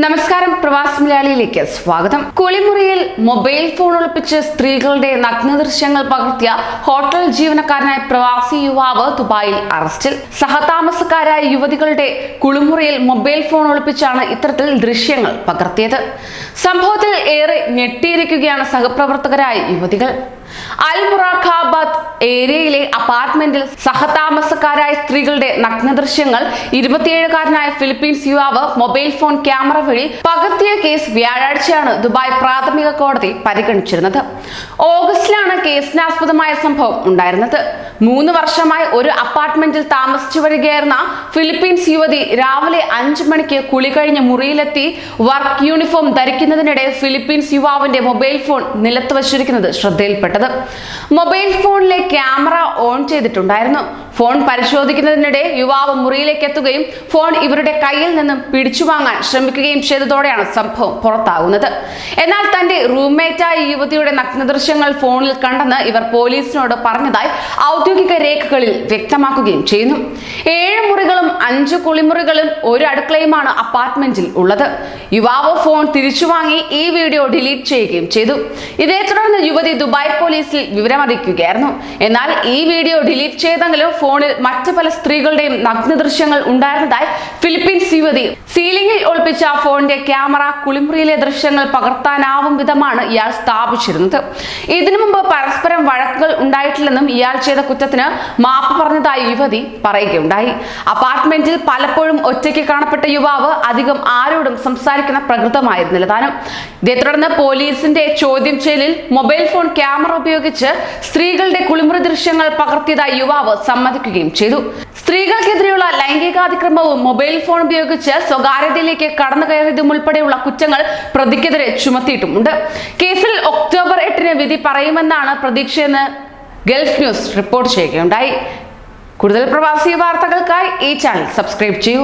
നമസ്കാരം, പ്രവാസി മലയാളിയിലേക്ക് സ്വാഗതം. കുളിമുറിയിൽ മൊബൈൽ ഫോൺ ഒളിപ്പിച്ച് സ്ത്രീകളുടെ നഗ്നദൃശ്യങ്ങൾ പകർത്തിയ ഹോട്ടൽ ജീവനക്കാരനായ പ്രവാസി യുവാവ് ദുബായിൽ അറസ്റ്റിൽ. സഹതാമസക്കാരായ യുവതികളുടെ കുളിമുറിയിൽ മൊബൈൽ ഫോൺ ഒളിപ്പിച്ചാണ് ഇത്തരത്തിൽ ദൃശ്യങ്ങൾ പകർത്തിയത്. സംഭവത്തിൽ ഏറെ ഞെട്ടിയിരിക്കുകയാണ് സഹപ്രവർത്തകരായ യുവതികൾ. അൽ മുറാഖാബാദ് ഏരിയയിലെ അപ്പാർട്ട്മെന്റിൽ സഹതാമസക്കാരായ സ്ത്രീകളുടെ നഗ്നദൃശ്യങ്ങൾ 27കാരനായ ഫിലിപ്പീൻസ് യുവാവ് മൊബൈൽ ഫോൺ ക്യാമറ വഴി പകർത്തിയ കേസ് വ്യാഴാഴ്ചയാണ് ദുബായ് പ്രാഥമിക കോടതി പരിഗണിച്ചിരുന്നത്. ഓഗസ്റ്റിലാണ് കേസിനാസ്പദമായ സംഭവം ഉണ്ടായിരുന്നത്. 3 വർഷമായി ഒരു അപ്പാർട്ട്മെന്റിൽ താമസിച്ചു വരികയായിരുന്ന ഫിലിപ്പീൻസ് യുവതി രാവിലെ 5 മണിക്ക് കുളി കഴിഞ്ഞ് മുറിയിലെത്തി വർക്ക് യൂണിഫോം ധരിക്കുന്നതിനിടെ ഫിലിപ്പീൻസ് യുവാവിന്റെ മൊബൈൽ ഫോൺ നിലത്ത് വച്ചിരിക്കുന്നത് ശ്രദ്ധയിൽപ്പെട്ടത്. മൊബൈൽ ഫോണിലെ ക്യാമറ ഓൺ ചെയ്തിട്ടുണ്ടായിരുന്നു. ഫോൺ പരിശോധിക്കുന്നതിനിടെ യുവാവ് മുറിയിലേക്ക് എത്തുകയും ഫോൺ ഇവരുടെ കയ്യിൽ നിന്നും പിടിച്ചു വാങ്ങാൻ ശ്രമിക്കുകയും ചെയ്തതോടെയാണ് സംഭവം പുറത്താകുന്നത്. എന്നാൽ തന്റെ റൂംമേറ്റായ യുവതിയുടെ നഗ്നദൃശ്യങ്ങൾ ഫോണിൽ കണ്ടെന്ന് ഇവർ പോലീസിനോട് പറഞ്ഞതായി ഔദ്യോഗിക രേഖകളിൽ വ്യക്തമാക്കുകയും ചെയ്യുന്നു. 7 മുറികളും 5 കുളിമുറികളും 1 അടുക്കളയുമാണ് അപ്പാർട്ട്മെന്റിൽ ഉള്ളത്. യുവാവ് ഫോൺ തിരിച്ചു വാങ്ങി ഈ വീഡിയോ ഡിലീറ്റ് ചെയ്യുകയും ചെയ്തു. ഇതേ തുടർന്ന് യുവതി ദുബായ് പോലീസിൽ വിവരമറിയിക്കുകയായിരുന്നു. എന്നാൽ ഈ വീഡിയോ ഡിലീറ്റ് ചെയ്തെങ്കിലും ഫോണിൽ മറ്റു പല സ്ത്രീകളുടെയും നഗ്നദൃശ്യങ്ങൾ ഉണ്ടായിരുന്നതായി ഫിലിപ്പീൻസ് യുവതി സീലിംഗിൽ ഒളിപ്പിച്ച ഫോണിന്റെ ക്യാമറ കുളിമുറിയിലെ ദൃശ്യങ്ങൾ പകർത്താനാവും വിധമാണ് ഇയാൾ സ്ഥാപിച്ചിരുന്നത്. ഇതിനു മുമ്പ് പരസ്പരം വഴക്കുകൾ ഉണ്ടായിട്ടില്ലെന്നും ഇയാൾ ചെയ്ത കുറ്റത്തിന് മാപ്പ് പറഞ്ഞതായി യുവതി പറയുകയുണ്ടായി. അപ്പാർട്ട്മെന്റിൽ പലപ്പോഴും ഒറ്റയ്ക്ക് കാണപ്പെട്ട യുവാവ് അധികം ആരോടും സംസാരിക്കുന്ന പ്രകൃതമായിരുന്നില്ല താനും. ഇതേ തുടർന്ന് പോലീസിന്റെ ചോദ്യം ചെയ്യലിൽ മൊബൈൽ ഫോൺ ക്യാമറ ഉപയോഗിച്ച് സ്ത്രീകളുടെ കുളിമുറി ദൃശ്യങ്ങൾ പകർത്തിയതായി യുവാവ് സമ്മതിക്കുകയും ചെയ്തു. സ്ത്രീകൾക്കെതിരെയുള്ള ലൈംഗികാതിക്രമവും മൊബൈൽ ഫോൺ ഉപയോഗിച്ച് സ്വകാര്യതയിലേക്ക് കടന്നു കയറിയതും ഉൾപ്പെടെയുള്ള കുറ്റങ്ങൾ പ്രതിക്കെതിരെ ചുമത്തിയിട്ടുമുണ്ട്. കേസിൽ ഒക്ടോബർ 8 വിധി പറയുമെന്നാണ് പ്രതീക്ഷയെന്ന് ഗൾഫ് ന്യൂസ് റിപ്പോർട്ട് ചെയ്യുകയുണ്ടായി. കൂടുതൽ പ്രവാസി വാർത്തകൾക്കായി ഈ ചാനൽ സബ്സ്ക്രൈബ് ചെയ്യൂ.